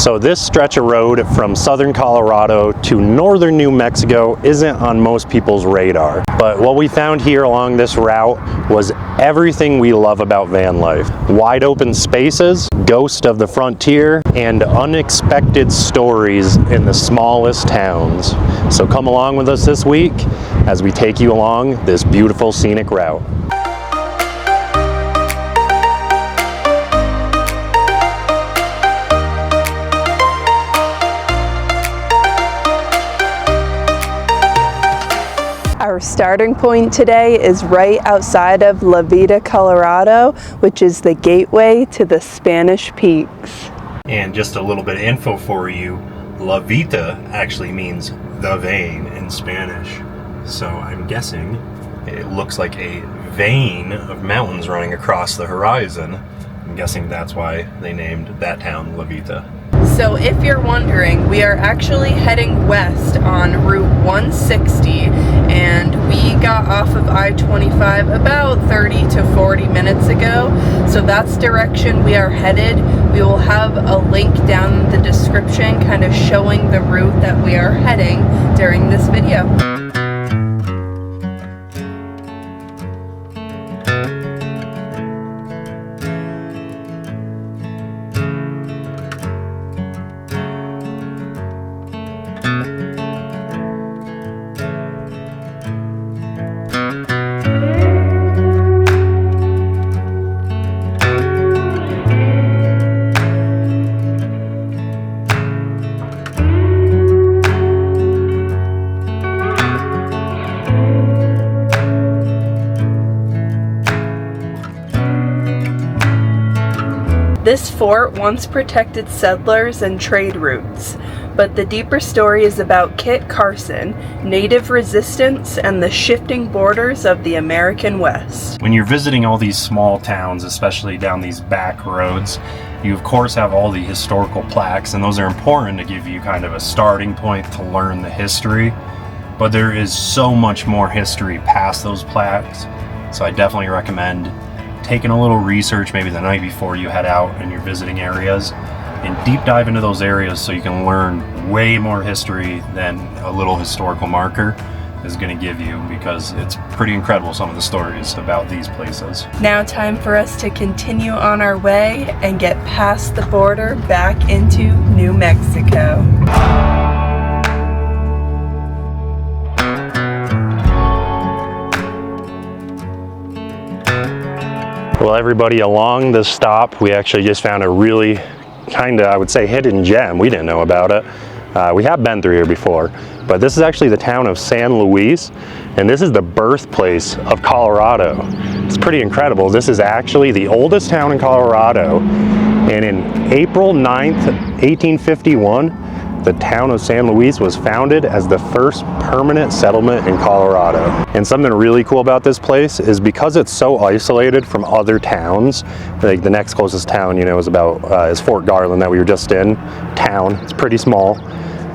So this stretch of road from southern Colorado to northern New Mexico isn't on most people's radar. But what we found here along this route was everything we love about van life. Wide open spaces, ghost of the frontier, and unexpected stories in the smallest towns. So come along with us this week as we take you along this beautiful scenic route. Our starting point today is right outside of Veta, Colorado, which is the gateway to the Spanish Peaks. And just a little bit of info for you, La Veta actually means the vein in Spanish. So I'm guessing it looks like a vein of mountains running across the horizon. I'm guessing that's why they named that town La Veta. So if you're wondering, we are actually heading west on Route 160, and we got off of I-25 about 30 to 40 minutes ago. So that's direction we are headed. We will have a link down in the description kind of showing the route that we are heading during this video. This fort once protected settlers and trade routes, but the deeper story is about Kit Carson, native resistance, and the shifting borders of the American West. When you're visiting all these small towns, especially down these back roads, you of course have all the historical plaques, and those are important to give you kind of a starting point to learn the history. But there is so much more history past those plaques, so I definitely recommend taking a little research maybe the night before you head out and you're visiting areas, and deep dive into those areas so you can learn way more history than a little historical marker is going to give you, because it's pretty incredible some of the stories about these places. Now time for us to continue on our way and get past the border back into New Mexico. Well, everybody, along this stop, we actually just found a really kind of, I would say, hidden gem. We didn't know about it. We have been through here before, but this is actually the town of San Luis, and this is the birthplace of Colorado. It's pretty incredible. This is actually the oldest town in Colorado, and in April 9th, 1851, the town of San Luis was founded as the first permanent settlement in Colorado. And something really cool about this place is because it's so isolated from other towns, like the next closest town, you know, is Fort Garland that we were just in. Town, it's pretty small,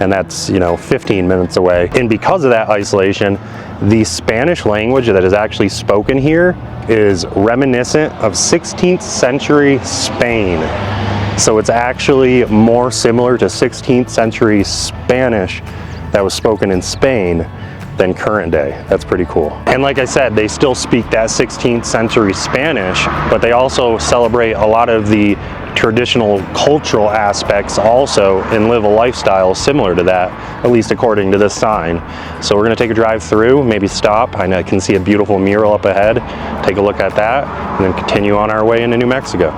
and that's, you know, 15 minutes away. And because of that isolation, the Spanish language that is actually spoken here is reminiscent of 16th century Spain. So it's actually more similar to 16th century Spanish that was spoken in Spain than current day. That's pretty cool. And like I said, they still speak that 16th century Spanish, but they also celebrate a lot of the traditional cultural aspects also and live a lifestyle similar to that, at least according to this sign. So we're gonna take a drive through, maybe stop. I can see a beautiful mural up ahead. Take a look at that, and then continue on our way into New Mexico.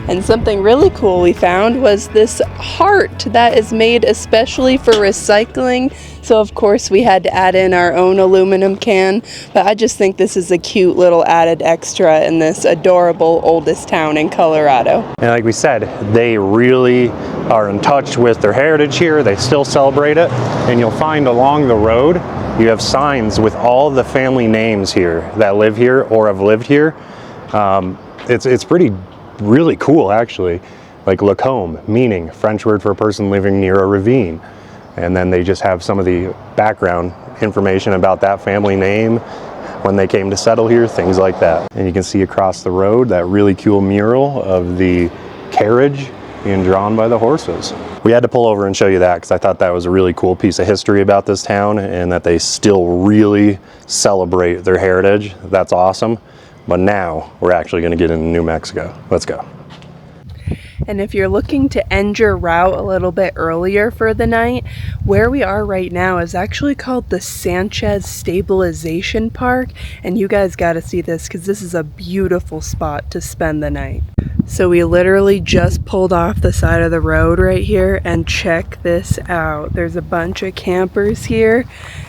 And something really cool we found was this heart that is made especially for recycling. So of course we had to add in our own aluminum can, but I just think this is a cute little added extra in this adorable oldest town in Colorado. And like we said, they really are in touch with their heritage here. They still celebrate it, and you'll find along the road you have signs with all the family names here that live here or have lived here. It's really cool, actually. Like Lacombe, meaning French word for a person living near a ravine. And then they just have some of the background information about that family name, when they came to settle here, things like that. And you can see across the road that really cool mural of the carriage being drawn by the horses. We had to pull over and show you that because I thought that was a really cool piece of history about this town and that they still really celebrate their heritage. That's awesome. But now we're actually going to get into New Mexico. Let's go. And if you're looking to end your route a little bit earlier for the night, where we are right now is actually called the Sanchez Stabilization Park. And you guys got to see this because this is a beautiful spot to spend the night. So we literally just pulled off the side of the road right here, and check this out. There's a bunch of campers here.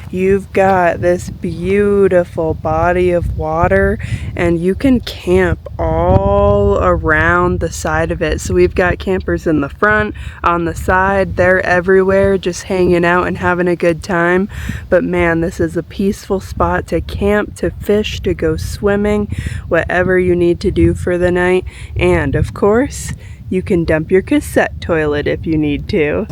You've got this beautiful body of water, and you can camp all around the side of it. So we've got campers in the front, on the side, they're everywhere just hanging out and having a good time. But man, this is a peaceful spot to camp, to fish, to go swimming, whatever you need to do for the night. And of course, you can dump your cassette toilet if you need to.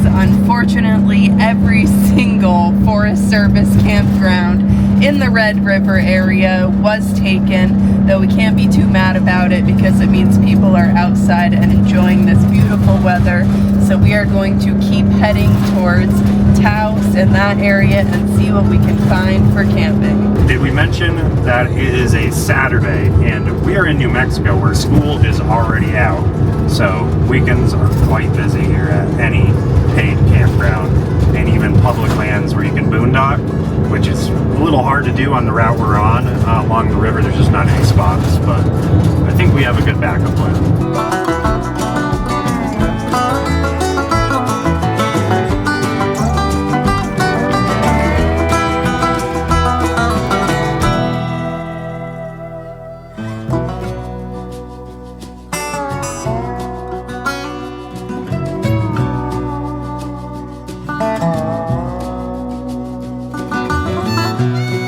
Unfortunately, every single Forest Service campground in the Red River area was taken, though we can't be too mad about it because it means people are outside and enjoying this beautiful weather. So we are going to keep heading towards Taos in that area and see what we can find for camping. Did we mention that it is a Saturday and we are in New Mexico where school is already out? So weekends are quite busy here at any paid campground and even public lands where you can boondock, which is a little hard to do on the route we're on. Along the river there's just not any spots, but I think we have a good backup plan.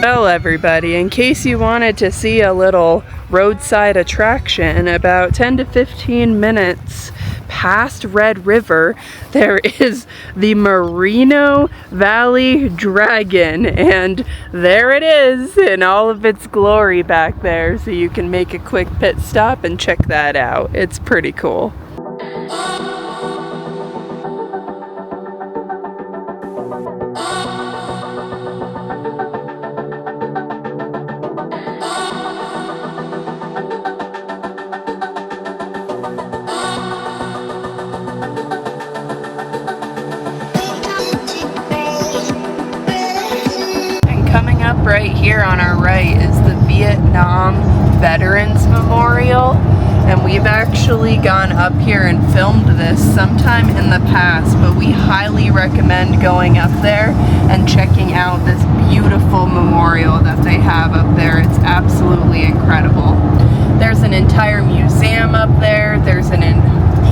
Well, everybody, in case you wanted to see a little roadside attraction, about 10 to 15 minutes past Red River, there is the Marino Valley Dragon, and there it is in all of its glory back there, so you can make a quick pit stop and check that out. It's pretty cool. Right here on our right is the Vietnam Veterans Memorial. And we've actually gone up here and filmed this sometime in the past, but we highly recommend going up there and checking out this beautiful memorial that they have up there. It's absolutely incredible. There's an entire museum up there. There's an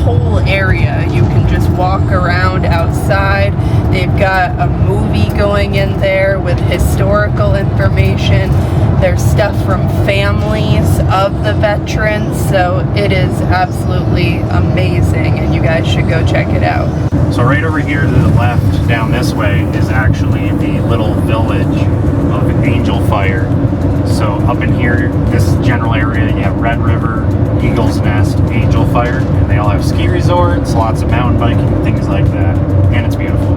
whole area you can just walk around outside. They've got a movie going in there with historical information. There's stuff from families of the veterans, so it is absolutely amazing, and you guys should go check it out. So right over here to the left, down this way, is actually the little village of Angel Fire. So up in here, this general area, you have Red River, Eagle's Nest, Angel Fire, and they all have ski resorts, lots of mountain biking, things like that, and it's beautiful.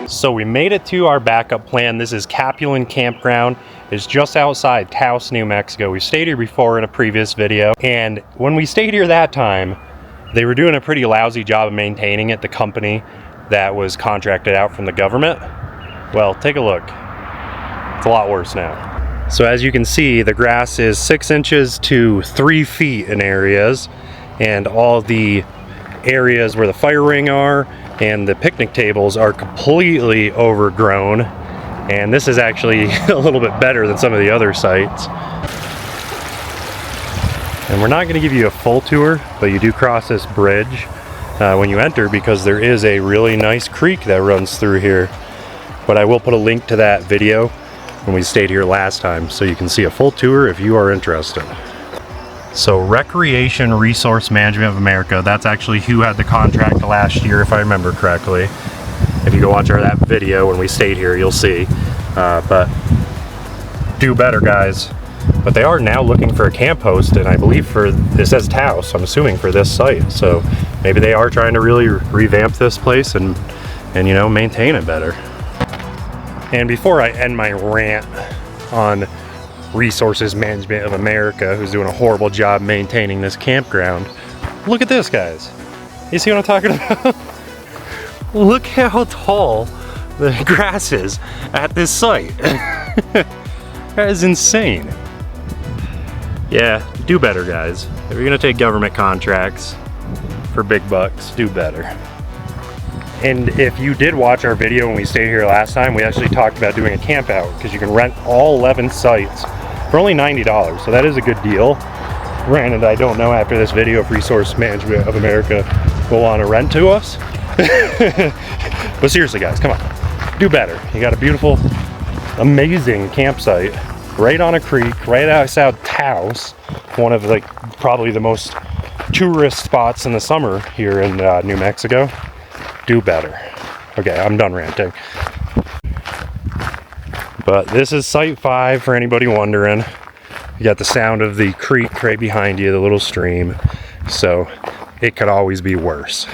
So we made it to our backup plan. This is Capulan Campground. It's just outside Taos, New Mexico. We stayed here before in a previous video, and when we stayed here that time, they were doing a pretty lousy job of maintaining it, the company that was contracted out from the government. Well, take a look. It's a lot worse now. So as you can see, the grass is 6 inches to 3 feet in areas, and all the areas where the fire ring are and the picnic tables are completely overgrown, and this is actually a little bit better than some of the other sites. And we're not going to give you a full tour, but you do cross this bridge when you enter, because there is a really nice creek that runs through here. But I will put a link to that video when we stayed here last time, so you can see a full tour if you are interested. So Recreation Resource Management of America, that's actually who had the contract last year, if I remember correctly. If you go watch that video when we stayed here, you'll see. But do better, guys. But they are now looking for a camp host, and I believe it says Taos, I'm assuming for this site. So maybe they are trying to really revamp this place and you know, maintain it better. And before I end my rant on Resources Management of America, who's doing a horrible job maintaining this campground, look at this, guys. You see what I'm talking about? Look how tall the grass is at this site. That is insane. Yeah, do better, guys. If you're gonna take government contracts for big bucks, do better. And if you did watch our video when we stayed here last time, we actually talked about doing a camp out, because you can rent all 11 sites for only $90, so that is a good deal. Granted, I don't know after this video if Resource Management of America will want to rent to us. But seriously, guys, come on, do better. You got a beautiful, amazing campsite right on a creek, right outside Taos, one of probably the most tourist spots in the summer here in New Mexico. Do better. Okay, I'm done ranting. But this is Site 5 for anybody wondering. You got the sound of the creek right behind you, the little stream. So it could always be worse.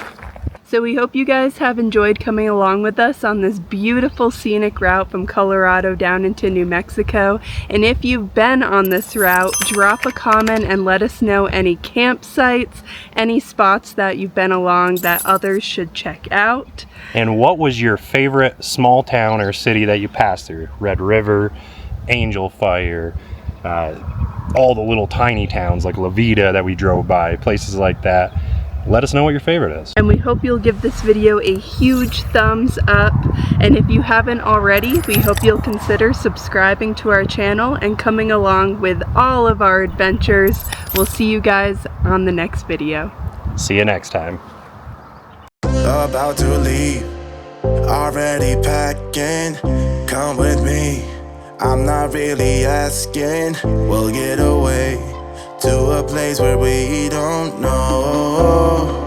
So we hope you guys have enjoyed coming along with us on this beautiful scenic route from Colorado down into New Mexico. And if you've been on this route, drop a comment and let us know any campsites, any spots that you've been along that others should check out. And what was your favorite small town or city that you passed through? Red River, Angel Fire, all the little tiny towns like Veta that we drove by, places like that. Let us know what your favorite is. And we hope you'll give this video a huge thumbs up. And if you haven't already, we hope you'll consider subscribing to our channel and coming along with all of our adventures. We'll see you guys on the next video. See you next time. About to leave, already packing. Come with me, I'm not really asking. We'll get away to a place where we don't know.